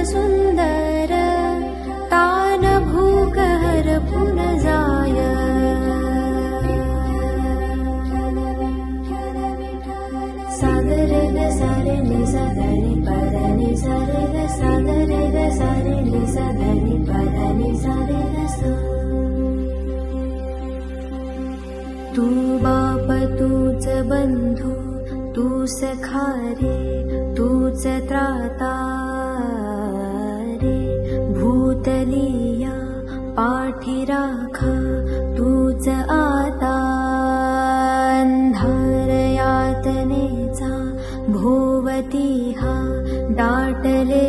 सुन्दर तान भूकहर पुन जाय सागरे ग सारे नि सा धनि पद नि सा रे ग सागरे ग सारे नि सा धनि पद नि सा रे ग सा तू बाप तूच बंधू तू सखा रे तूच त्राता रे भूतलिया पाठी राखा तूच आता अंधार यातनेचा भोवती हा दाटले